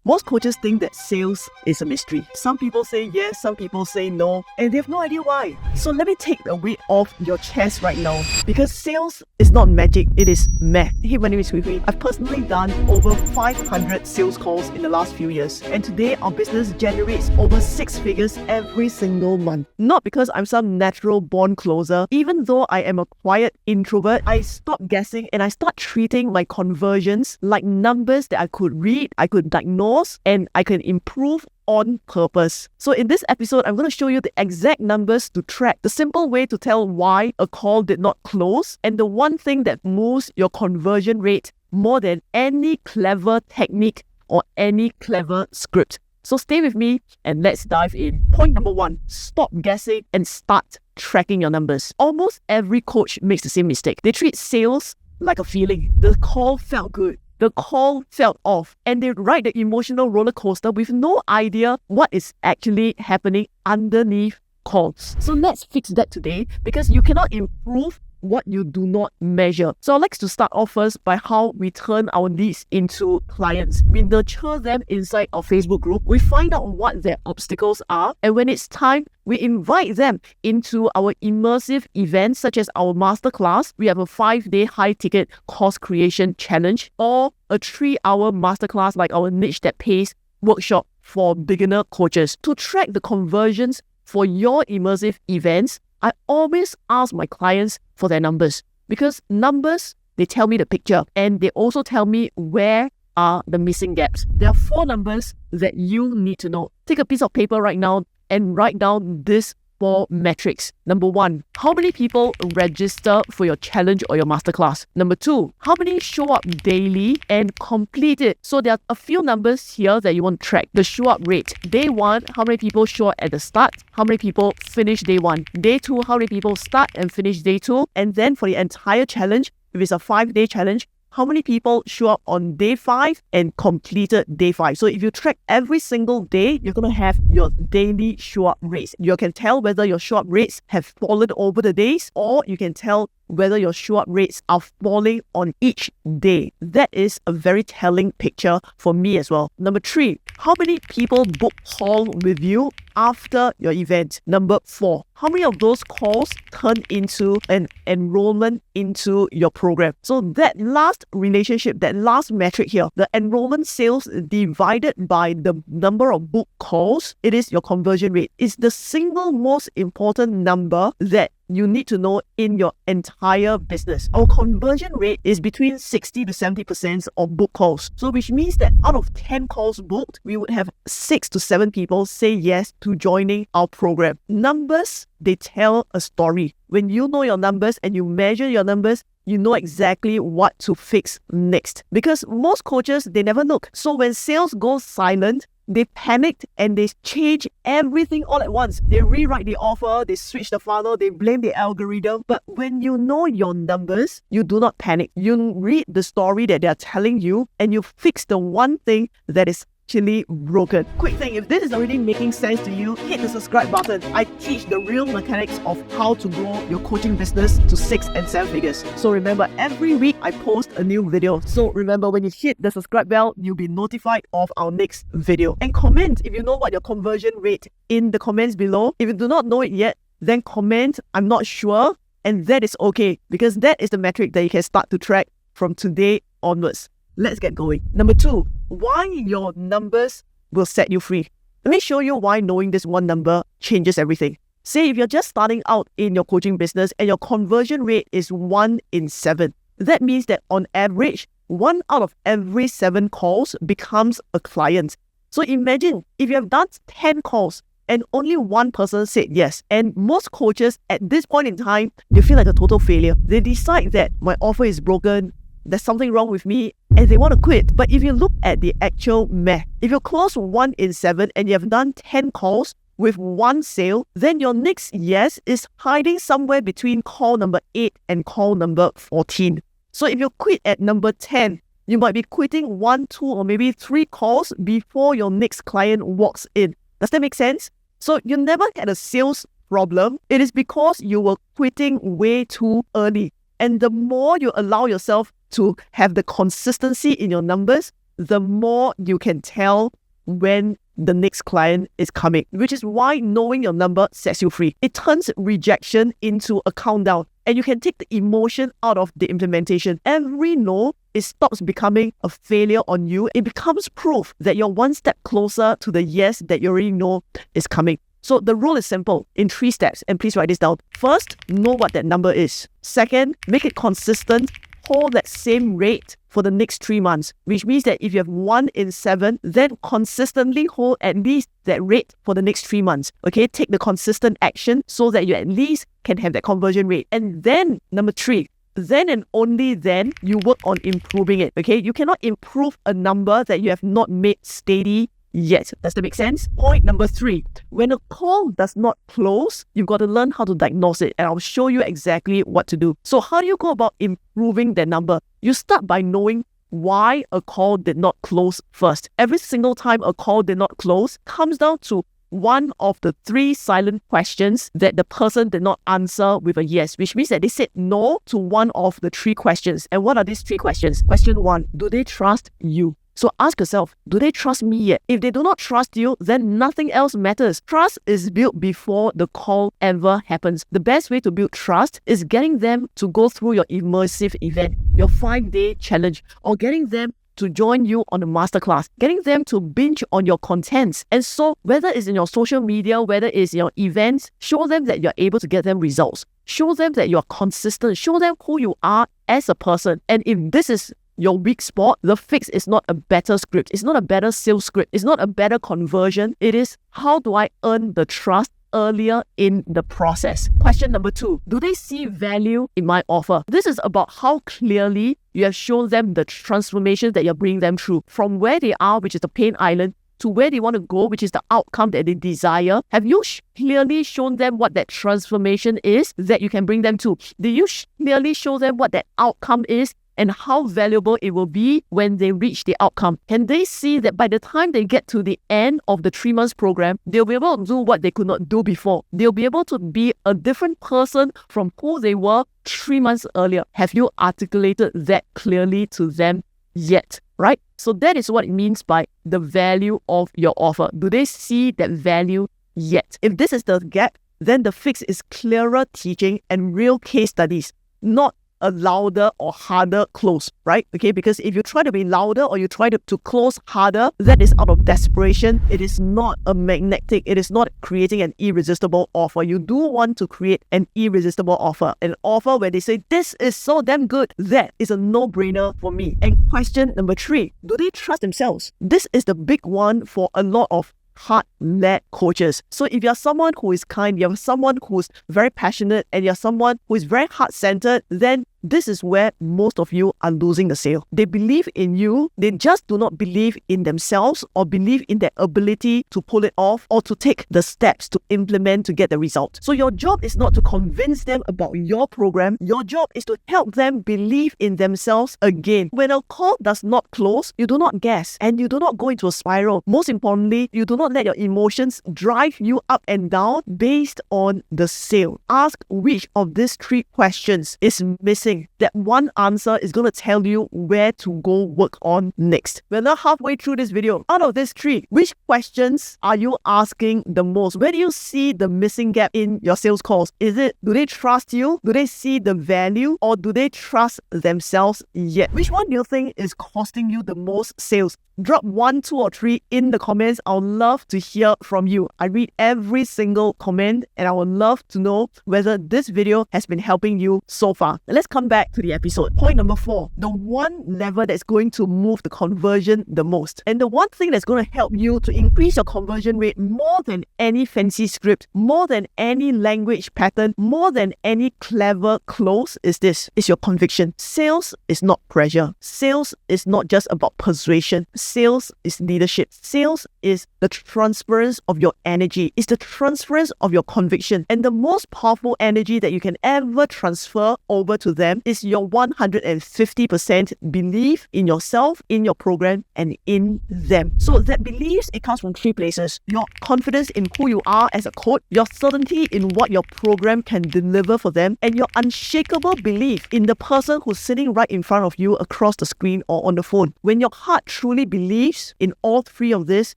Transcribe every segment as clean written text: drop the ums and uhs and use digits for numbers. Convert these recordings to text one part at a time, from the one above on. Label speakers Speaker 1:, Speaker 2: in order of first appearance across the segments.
Speaker 1: Most coaches think that sales is a mystery. Some people say yes, some people say no, and they have no idea why. So let me take the weight off your chest right now, because sales is not magic, it is math. Hey, my name is Hui. I've personally done over 500 sales calls in the last few years, and today our business generates over 6 figures every single month. Not because I'm some natural born closer. Even though I am a quiet introvert, I stopped guessing and I start treating my conversions like numbers that I could read, I could diagnose, and I can improve on purpose. So in this episode, I'm going to show you the exact numbers to track, the simple way to tell why a call did not close, and the one thing that moves your conversion rate more than any clever technique or any clever script. So stay with me and let's dive in. Point number 1, stop guessing and start tracking your numbers. Almost every coach makes the same mistake. They treat sales like a feeling. The call felt good. The call felt off, and they ride the emotional roller coaster with no idea what is actually happening underneath calls. So let's fix that today, because you cannot improve what you do not measure. So I'd like to start off first by how we turn our leads into clients. We nurture them inside our Facebook group. We find out what their obstacles are, and when it's time, we invite them into our immersive events such as our masterclass. We have a 5-day high-ticket course creation challenge, or a 3-hour masterclass like our Niche That Pays workshop for beginner coaches. To track the conversions for your immersive events, I always ask my clients for their numbers, because numbers, they tell me the picture, and they also tell me where are the missing gaps. There are 4 numbers that you need to know. Take a piece of paper right now and write down these 4 metrics. Number 1, how many people register for your challenge or your masterclass? Number 2, how many show up daily and complete it? So there are a few numbers here that you want to track. The show up rate. Day 1, how many people show up at the start? How many people finish day 1? Day 2, how many people start and finish day 2? And then for the entire challenge, if it's a 5-day challenge, how many people show up on day 5 and completed day 5? So if you track every single day, you're going to have your daily show up rates. You can tell whether your show up rates have fallen over the days, or you can tell whether your show up rates are falling on each day. That is a very telling picture for me as well. Number 3, how many people book call with you after your event? Number 4, how many of those calls turn into an enrollment into your program? So that last relationship, that last metric here, the enrollment sales divided by the number of book calls, it is your conversion rate. It's the single most important number that you need to know in your entire business. Our conversion rate is between 60 to 70% of book calls. So which means that out of 10 calls booked, we would have 6 to 7 people say yes to joining our program. Numbers, they tell a story. When you know your numbers and you measure your numbers, you know exactly what to fix next. Because most coaches, they never look. So when sales goes silent, they panicked and they change everything all at once. They rewrite the offer, they switch the funnel, they blame the algorithm. But when you know your numbers, you do not panic. You read the story that they're telling you and you fix the one thing that is actually broken. Quick thing, if this is already making sense to you, hit the subscribe button. I teach the real mechanics of how to grow your coaching business to 6 and 7 figures. So remember, every week I post a new video. So remember, when you hit the subscribe bell, you'll be notified of our next video. And comment if you know what your conversion rate in the comments below. If you do not know it yet, then comment, I'm not sure. And that is okay, because that is the metric that you can start to track from today onwards. Let's get going. Number 2, why your numbers will set you free. Let me show you why knowing this one number changes everything. Say if you're just starting out in your coaching business and your conversion rate is 1 in 7. That means that on average, 1 out of every 7 calls becomes a client. So imagine if you have done 10 calls and only 1 person said yes. And most coaches at this point in time, they feel like a total failure. They decide that my offer is broken, there's something wrong with me, and they want to quit. But if you look at the actual math, if you close 1 in 7 and you have done 10 calls with 1 sale, then your next yes is hiding somewhere between call number 8 and call number 14. So if you quit at number 10, you might be quitting 1, 2, or maybe 3 calls before your next client walks in. Does that make sense? So you never had a sales problem. It is because you were quitting way too early. And the more you allow yourself to have the consistency in your numbers, the more you can tell when the next client is coming, which is why knowing your number sets you free. It turns rejection into a countdown, and you can take the emotion out of the implementation. Every no, it stops becoming a failure on you. It becomes proof that you're one step closer to the yes that you already know is coming. So the rule is simple in 3 steps, and please write this down. First, know what that number is. Second, make it consistent. Hold that same rate for the next 3 months, which means that if you have 1 in 7, then consistently hold at least that rate for the next 3 months. Okay, take the consistent action so that you at least can have that conversion rate. And then number 3, then and only then you work on improving it. Okay, you cannot improve a number that you have not made steady yet. Does that make sense? Point number 3, when a call does not close, you've got to learn how to diagnose it, and I'll show you exactly what to do. So how do you go about improving that number? You start by knowing why a call did not close first. Every single time a call did not close comes down to one of the 3 silent questions that the person did not answer with a yes, which means that they said no to one of the 3 questions. And what are these 3 questions? Question 1, do they trust you? So ask yourself, do they trust me yet? If they do not trust you, then nothing else matters. Trust is built before the call ever happens. The best way to build trust is getting them to go through your immersive event, your 5-day challenge, or getting them to join you on a masterclass, getting them to binge on your contents. And so whether it's in your social media, whether it's your events, show them that you're able to get them results. Show them that you're consistent. Show them who you are as a person. And if this is your weak spot, the fix is not a better script. It's not a better sales script. It's not a better conversion. It is, how do I earn the trust earlier in the process? Question number 2, do they see value in my offer? This is about how clearly you have shown them the transformation that you're bringing them through from where they are, which is the pain island, to where they want to go, which is the outcome that they desire. Have you clearly shown them what that transformation is that you can bring them to? Do you clearly show them what that outcome is and how valuable it will be when they reach the outcome? Can they see that by the time they get to the end of the 3 months program, they'll be able to do what they could not do before? They'll be able to be a different person from who they were 3 months earlier. Have you articulated that clearly to them yet? Right? So that is what it means by the value of your offer. Do they see that value yet? If this is the gap, then the fix is clearer teaching and real case studies, not a louder or harder close, right? Okay, because if you try to be louder or you try to close harder, that is out of desperation. It is not a magnetic, it is not creating an irresistible offer. You do want to create an irresistible offer, an offer where they say, this is so damn good. That is a no-brainer for me. And question number 3, do they trust themselves? This is the big one for a lot of heart-led coaches. So if you're someone who is kind, you're someone who's very passionate, and you're someone who is very heart-centered, then this is where most of you are losing the sale. They believe in you, they just do not believe in themselves or believe in their ability to pull it off or to take the steps to implement to get the result. So your job is not to convince them about your program. Your job is to help them believe in themselves again. When a call does not close, you do not guess and you do not go into a spiral. Most importantly, you do not let your emotions drive you up and down based on the sale. Ask which of these 3 questions is missing. That one answer is going to tell you where to go work on next. We're now halfway through this video. Out of these 3, which questions are you asking the most? Where do you see the missing gap in your sales calls? Is it, do they trust you? Do they see the value? Or do they trust themselves yet? Which one do you think is costing you the most sales? Drop 1, 2, or 3 in the comments. I would love to hear from you. I read every single comment and I would love to know whether this video has been helping you so far. Let's come back to the episode. Point number 4, the one lever that's going to move the conversion the most. And the one thing that's going to help you to increase your conversion rate more than any fancy script, more than any language pattern, more than any clever close is this, is your conviction. Sales is not pressure. Sales is not just about persuasion. sales is leadership. Sales is the transference of your energy. It's the transference of your conviction. And the most powerful energy that you can ever transfer over to them is your 150% belief in yourself, in your program, and in them. So that belief, it comes from three places. Your confidence in who you are as a coach, your certainty in what your program can deliver for them, and your unshakable belief in the person who's sitting right in front of you across the screen or on the phone. When your heart truly believes in all three of this,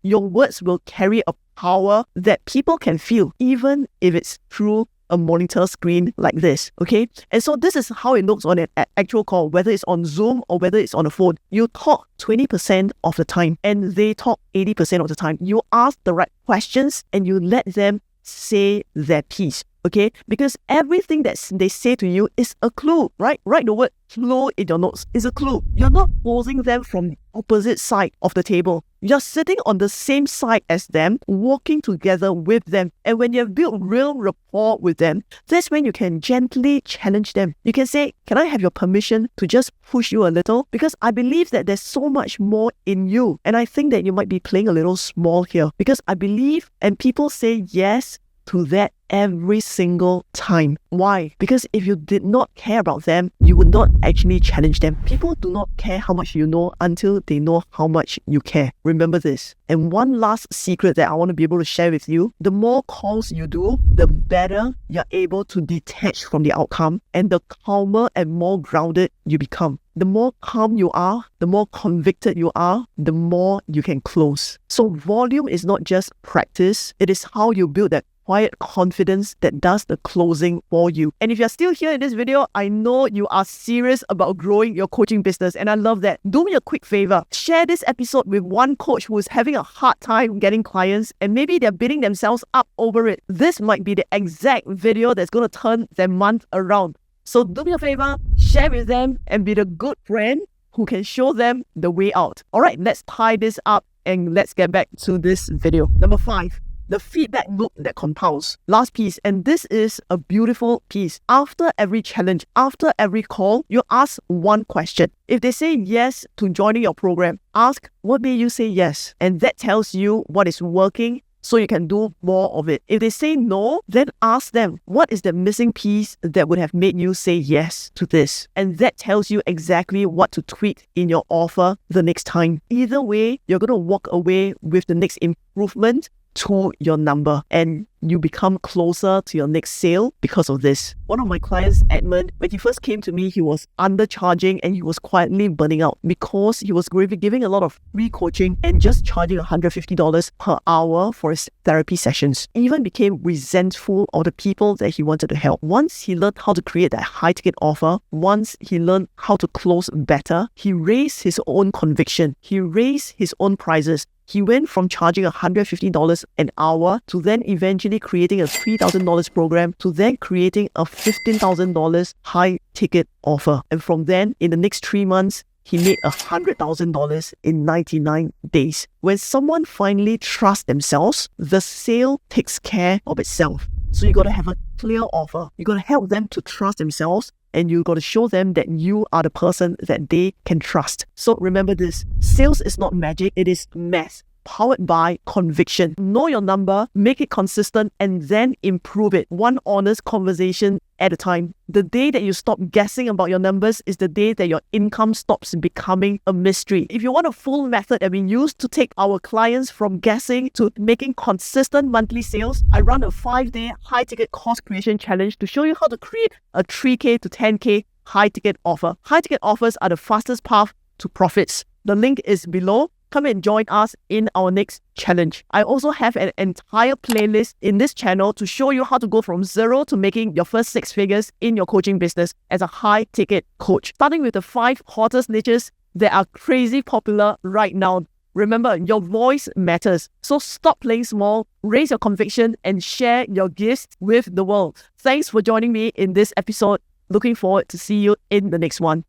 Speaker 1: your words will carry a power that people can feel, even if it's through a monitor screen like this, okay? And so this is how it looks on an actual call, whether it's on Zoom or whether it's on a phone. You talk 20% of the time and they talk 80% of the time. You ask the right questions and you let them say their piece, okay? Because everything that they say to you is a clue, right? Write the word clue in your notes. It's a clue. You're not posing them from the opposite side of the table. You're sitting on the same side as them, walking together with them. And when you've built real rapport with them, that's when you can gently challenge them. You can say, can I have your permission to just push you a little? Because I believe that there's so much more in you. And I think that you might be playing a little small here. Because I believe, and people say yes to that every single time. Why? Because if you did not care about them, you would not actually challenge them. People do not care how much you know until they know how much you care. Remember this. And one last secret that I want to be able to share with you, the more calls you do, the better you're able to detach from the outcome and the calmer and more grounded you become. The more calm you are, the more convicted you are, the more you can close. So volume is not just practice, it is how you build that quiet confidence that does the closing for you. And if you're still here in this video, I know you are serious about growing your coaching business, and I love that. Do me a quick favor. Share this episode with one coach who is having a hard time getting clients and maybe they're beating themselves up over it. This might be the exact video that's going to turn their month around. So do me a favor, share with them and be the good friend who can show them the way out. All right, let's tie this up and let's get back to this video. Number 5. The feedback loop that compounds. Last piece, and this is a beautiful piece. After every challenge, after every call, you ask one question. If they say yes to joining your program, ask, what made you say yes? And that tells you what is working so you can do more of it. If they say no, then ask them, what is the missing piece that would have made you say yes to this? And that tells you exactly what to tweak in your offer the next time. Either way, you're going to walk away with the next improvement to your number and you become closer to your next sale because of this. One of my clients, Edmund, when he first came to me, he was undercharging and he was quietly burning out because he was giving a lot of free coaching and just charging $150 per hour for his therapy sessions. He even became resentful of the people that he wanted to help. Once he learned how to create that high ticket offer, once he learned how to close better, he raised his own conviction. He raised his own prices. He went from charging $150 an hour to then eventually creating a $3,000 program to then creating a $15,000 high ticket offer. And from then, in the next 3 months, he made $100,000 in 99 days. When someone finally trusts themselves, the sale takes care of itself. So you got to have a clear offer. You got to help them to trust themselves and you got to show them that you are the person that they can trust. So remember this, sales is not magic, it is math. Powered by conviction. Know your number, make it consistent, and then improve it. One honest conversation at a time. The day that you stop guessing about your numbers is the day that your income stops becoming a mystery. If you want a full method that we use to take our clients from guessing to making consistent monthly sales, I run a 5-day high-ticket course creation challenge to show you how to create a 3K to 10K high-ticket offer. High-ticket offers are the fastest path to profits. The link is below. Come and join us in our next challenge. I also have an entire playlist in this channel to show you how to go from zero to making your first 6 figures in your coaching business as a high-ticket coach. Starting with the 5 hottest niches that are crazy popular right now. Remember, your voice matters. So stop playing small, raise your conviction, and share your gifts with the world. Thanks for joining me in this episode. Looking forward to see you in the next one.